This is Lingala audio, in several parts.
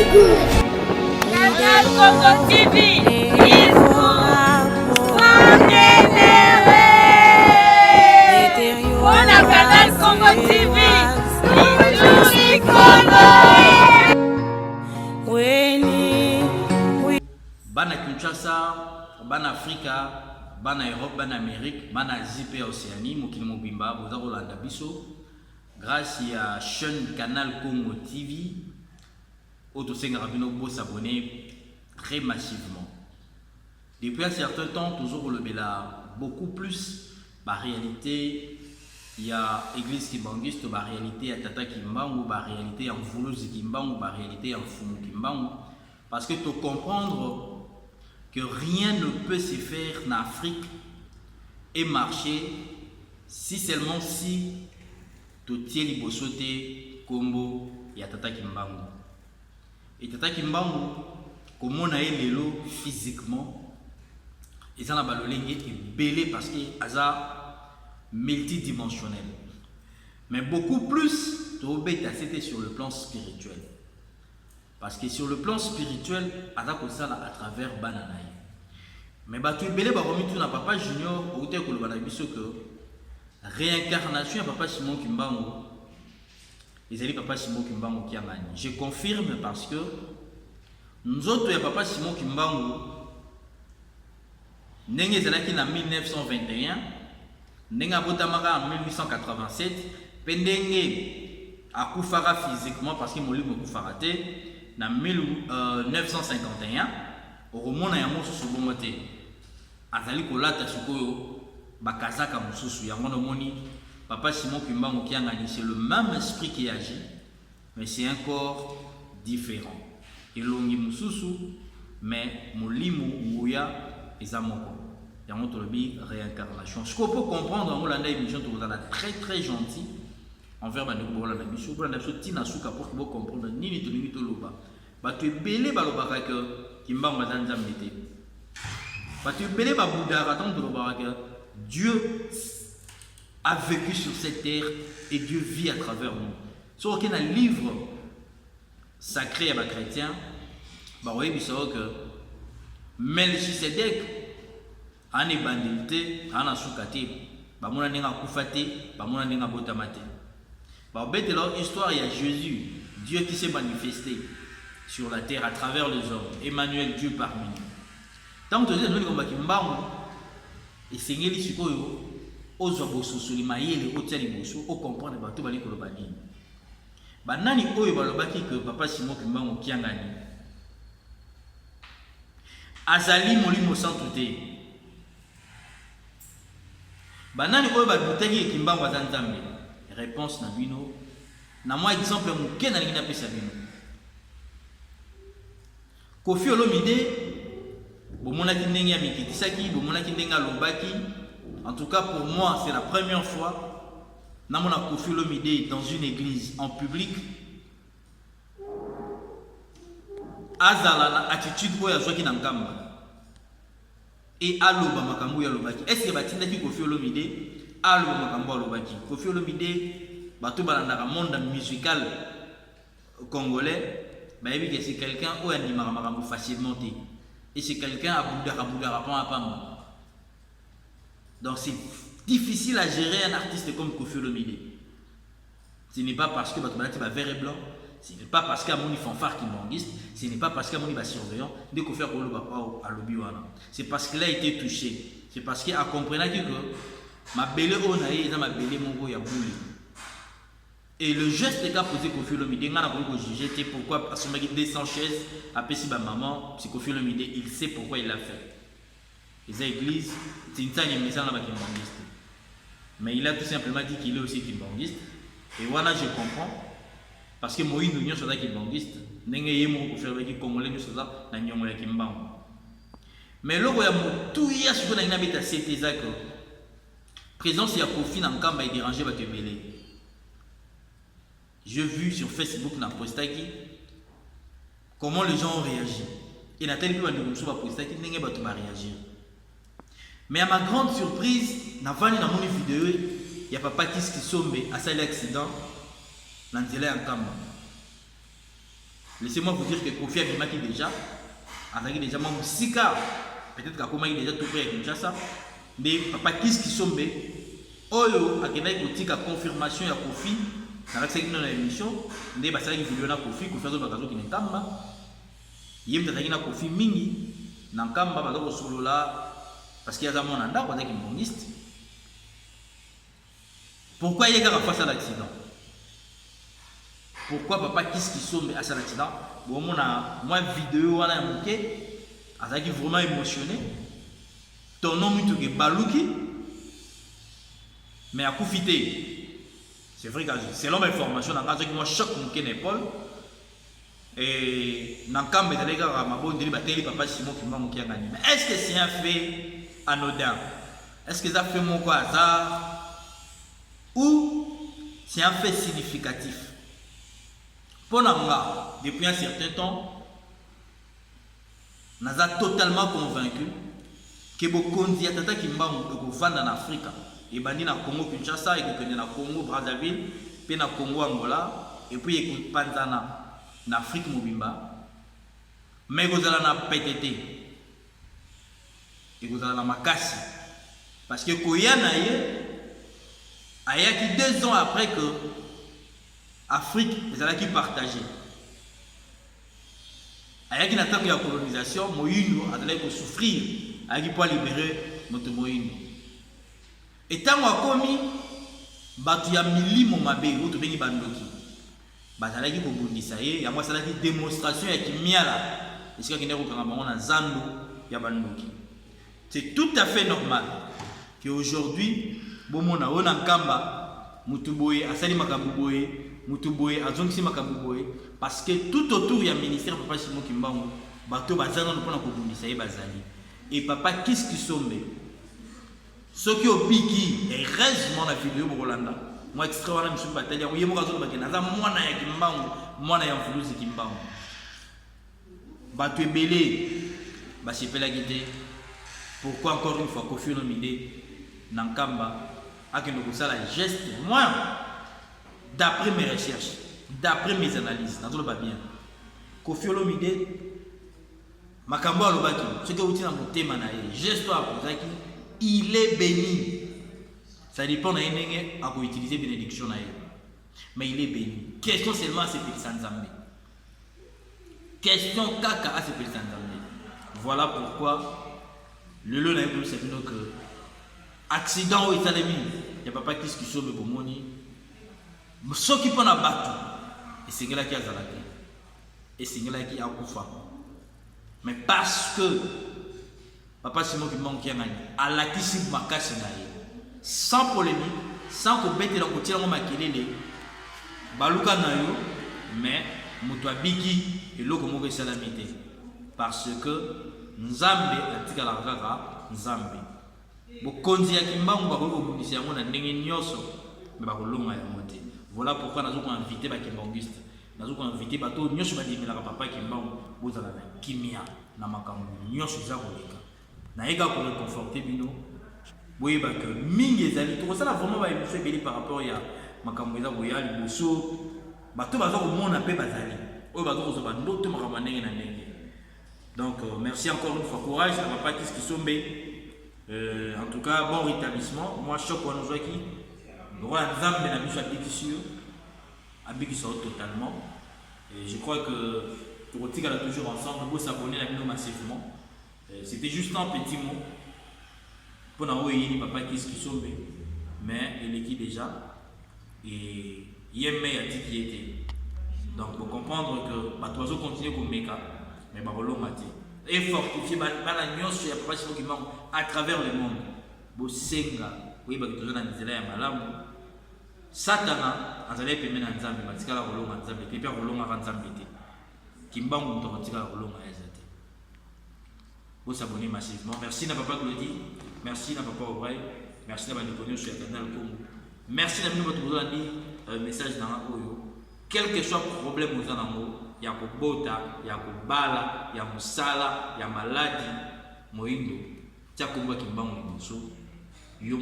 Canal Congo TV is Voilà Canal Congo TV Bana Kinshasa, Bana Afrika, Bana Europe, Bana Amérique, Bana Asie et Océanie, Mokili Mobimba, Bozarolanda Biso, grâce à chaîne Canal Congo TV, Autosenga Rabino pour s'abonner très massivement. Depuis un certain temps, toujours le Bela, beaucoup plus, la réalité, il y a Église Kimbangiste, la réalité, il y a Tata Kimbangu, la réalité, il y a Mvoulouz Kimbangu, la réalité, il y a Mfumu Kimbangu. Parce que tu comprendre que rien ne peut se faire en Afrique et marcher si seulement si tu tiens les bossotés, Combo et Tata Kimbangu. Et Tata Kimbangu, comme on a l'élo physiquement, et ça n'a pas le lingue est belé parce qu'il est multidimensionnel. Mais beaucoup plus, c'était sur le plan spirituel. Parce que sur le plan spirituel, à travers Bananaï. Mais tu es belé, tu n'as pas junior, ou tu es que réincarnation, papa Simon Kimbangu. Ils allaient papa Simon Kimbangu qui a gagné. Je confirme parce que nous autres, papa Simon Kimbangu, nous sommes en 1921, nous sommes en 1887, pendant à Koufara physiquement parce que mon livre Koufara en 1951, au Romana ya mosusu bomote azali kolata sikoyo bakazaka mosusu ya moni papa Simon Kimbangu qui a gagné, c'est le même esprit qui agit mais c'est un corps différent et longi mosusu mais molimo nguya ezamoko ya moto lobi réincarnation ce qu'on peut comprendre en Hollande émission tout ça très très gentil envers bande bola na biso bola na biso tina suka pour que vous comprendre nini to loba ba tu belé ba loba que Kimbangu azanza mete ba tu belé ba Bouddha attendre to loba que Dieu a vécu sur cette terre et Dieu vit à travers nous sur aucun livre sacré à ba chrétien ba oui biso que Melchisedec ane bandilité ana sukate ba mona ninga kufate ba mona ninga botamate. Bah, bête leur histoire, il y a Jésus, Dieu qui s'est manifesté sur la terre à travers les hommes, Emmanuel, Dieu parmi nous. Tant que nous sommes Kimbangu, et Seigneur, il s'y koyo, ozo bosusu li mayele, otiali bosu, o comprendre bato bali kolobani. Ba nani oyo balobaki que papa Simon Kimbangu qui a gagné. Azali molimo sans touter. Ba nani oyo balobaki Kimbangu azanzambe. Réponse na bino na moi exemple muke na lingina pesa bino Koffi Olomide bomona ki ndenge ya mikitisaki bomona ki ndenge lobaki en tout cas pour moi c'est la première fois na mona Koffi Olomide dans une église en public azala na attitude oyo azwaki na ngamba et aloba makambo ya lobaki est-ce que batindaki Koffi Olomide aloba makambo alobaki Koffi Olomide bato balandaka monde musical congolais bayebi que c'est quelqu'un oyo andimaka makambo facilement te et c'est quelqu'un abudaka pamba donc c'est difficile à gérer un artiste comme Koffi Olomide. Ce n'est pas parce que bato balati ba vert et blanc, ce n'est pas parce qu'amoni fanfare kimbangiste, ce n'est pas parce qu'amoni ba surveillant de Koffi Olomide alobi wana, c'est parce qu'il a été touché, c'est parce qu'il a compris que ma belle onaïe est ma belle mongo ya bouli. Et le geste qu'a posé Koffi Olomide, on a beaucoup jugé pourquoi à son mari 200 chaises a payé ma maman, c'est Koffi Olomide, il sait pourquoi il l'a fait. Les églises, c'est une tâche mais ça n'a pas kimbangiste. Mais il a tout simplement dit qu'il est aussi kimbangiste. Et voilà, je comprends. Parce que moi, nous sommes kimbangiste. Nous sommes des Congolais, nous sommes des kimbangu. Mais là, il y a tout y a sur la nabita c'est exact. Présence ya Koffi na nkamba est dérangé ba te belé. J'ai vu sur Facebook na postaki comment les gens ont réagi. Et Nathalie peut nous sur postaki n'engé ba to réagir. Mais à ma grande surprise, na vani na mon vidéo, il y a papa qui sombe à cet accident dans nzela ya nkamba. Laissez-moi vous dire que Kofi abimaki déjà, azalaki déjà membre Sika, peut-être qu'akomaki déjà tout près à Kinshasa, mais papa Kiskisombe, oyo akendaki kotika confirmation ya Kofi, nalakisaki na émission, nde basalaki vidéo na Kofi, Kofi azobaka azoki na Nkamba, ye mutu azalaki na Kofi mingi, na Nkamba baza kosolola, parce qu'il y a un monde ndako azalaki moniste. Pourquoi il y a face à l'accident? Pourquoi papa Kiskisombe à cet accident? Bon, on a moins vidéo, on a manqué, azalaki vraiment émotionné. Ton nom est Balouki, mais à Koufité. C'est vrai que selon mes formations, dans le cas moi choc mon épaule. Et dans le cas de les gars, ma bonne délibérée, papa Simon qui m'a manqué à gagner. Mais est-ce que c'est un fait anodin? Est-ce que ça fait mon quoi hasard? Ou c'est un fait significatif? Pour moi, depuis un certain temps, nous sommes totalement convaincus que Bokondi a tata Kimbangu en Afrique, et bandi na Congo Kinshasa, et que na Congo Brazzaville, puis na Congo Angola, et puis et que Panzana na Afrique Mobimba, mais vous allez na PTT, et vous allez na Makassi, parce que Koyana ayaki 2 ans après que Afrique les allaki partagé. Ayaki na temps de la colonisation, Moïno allait souffrir, ayaki pour libérer notre Moïno. Et tant qu'on a commis, batu ya milimo mabe, ou bengi bandoki. Bazalaki ko bundisa ye, ya moi salaki démonstration ya kimiala. Esika kende ko kanga bango na zando ya bandoki. C'est tout à fait normal que aujourd'hui bomona ona Nkamba mutuboye asali makabuboye mutuboye azongisi makabuboye parce que tout autour ya ministère papa Simon Kimbangu bato bazana mpona ko bundisa ye bazali et papa Kiskisombe soki obiki heureusement na vidéo bokolanda moi extrait wana misusu batali yango ye moko azoba ke naza mwana ya Kimbangu mwana ya mfulusi Kimbangu bato ebele basepelaki te. Pourquoi encore une fois Kofi Olomide na Nkamba akende kosala geste? Moi, d'après mes recherches, d'après mes analyses, nazoloba bien Kofi Olomide makambo alobaki soki outi na motema na ye geste akozaki il est béni. Ça dépend de ndenge ako utiliser bénédiction na ye, mais il est béni. Question seulement à sepelisa Nzambe, question kaka à sepelisa Nzambe. Voilà pourquoi le lot n'a pas c'est que accident au Italemi, il n'y a pas qui sauve pour moni. Ce qui peut en battre, et c'est là qui a zalaki, et c'est là qui a koufa. Mais parce que papa Simon qui manque à la kisi makasi naïe, sans polémique, sans qu'on mette dans le côté de makelele, baluka nayo, mais mutwa bigi et l'eau comme on salamité, parce que Nzambe atika la kaka Nzambe. Bokonzi ya Kimbangu bakoko bundisa yango na ndenge nyoso mais bakolonga ya mote. Voilà pourquoi nous avons invité ba Kimbanguiste. Nous avons invité bato nyoso ba dimela papa Kimbangu bozala na kimia na makambo nyoso za koleka. Na ega ko réconforter bino. Boye ba que mingi ezali to ça vraiment ba émotion beli par rapport ya makambo za boya liboso. Bato bazo ko mona pe bazali. Oyo bazo ko ba ndoto makambo ndenge na ndenge. Donc, merci encore une fois. Courage, ça ne va pas qu'est-ce qui sombe. En tout cas, bon rétablissement. Moi, je suis choqué pour nous qui. Nous avons un examen de la mission à Bikisio totalement. Et je crois que pour le là toujours ensemble, nous pouvons s'abonner à nous massivement. C'était juste un petit mot. Pour nous, il n'y a pas qu'est-ce qui sombe. Mais il est qui déjà. Et il y a meilleur qui était. Donc, pour comprendre que les oiseaux continuent comme méca. Mais Barolo Mati. Et fortifier la nyos ya papa Simon Kimbangu à travers le monde. Bosenga, oui, bah tu as dit là ya malamu. Satana, azale pe mena Nzambe, batika la rolonga Nzambe, pe pia rolonga ka Nzambe te. Kimbangu to batika la rolonga ezate. Vous s'abonnez massivement. Merci na papa Claudie, merci na papa Obray, merci na banikonyo sur le canal Congo. Merci na bino votre message dans Oyo. Quel que soit le problème aux anamo, il y a Bota, il y a Bala, il y a Moussala, il y a Maladi, Moindo. Tu as combat Kimbangu Liboso, il y a un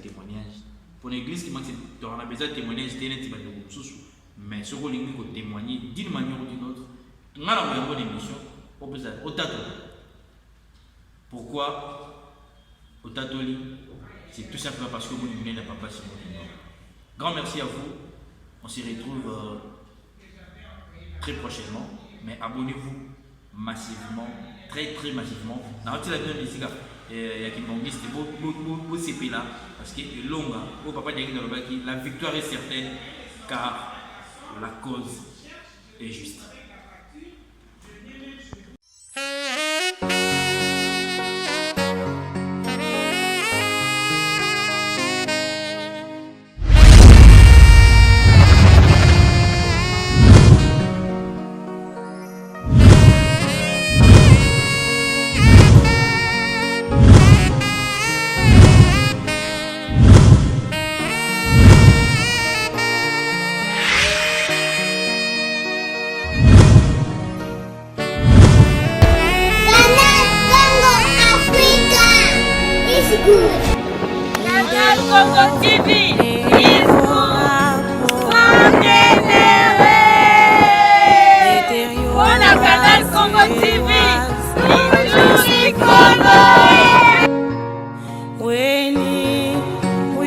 témoignage. Pour l'église qui m'a dit, on a besoin de témoignage, mais ce qu'on a témoigner d'une manière ou d'une autre, Nga na bonne émission au Tatoli. Pourquoi au Tatoli? C'est tout simplement parce que vous venez de Papa Simon Kingo. Grand merci à vous. On se retrouve très prochainement. Mais abonnez-vous massivement, très très massivement. Dans la vidéo musique, il y a qui m'ont dit c'est beau CP là parce que est longue. Au papa la victoire est certaine car la cause est juste. Canal Congo TV.